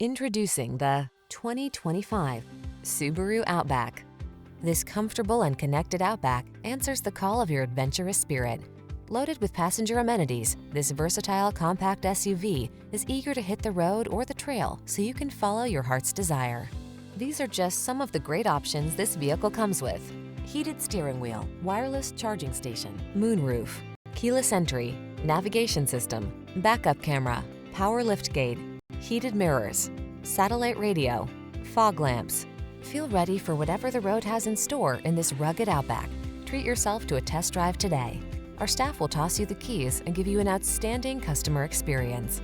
Introducing the 2025 Subaru Outback. This comfortable and connected Outback answers the call of your adventurous spirit. Loaded with passenger amenities, this versatile compact SUV is eager to hit the road or the trail so you can follow your heart's desire. These are just some of the great options this vehicle comes with: heated steering wheel, wireless charging station, moonroof, keyless entry, navigation system, backup camera, power liftgate, heated mirrors, satellite radio, fog lamps. Feel ready for whatever the road has in store in this rugged Outback. Treat yourself to a test drive today. Our staff will toss you the keys and give you an outstanding customer experience.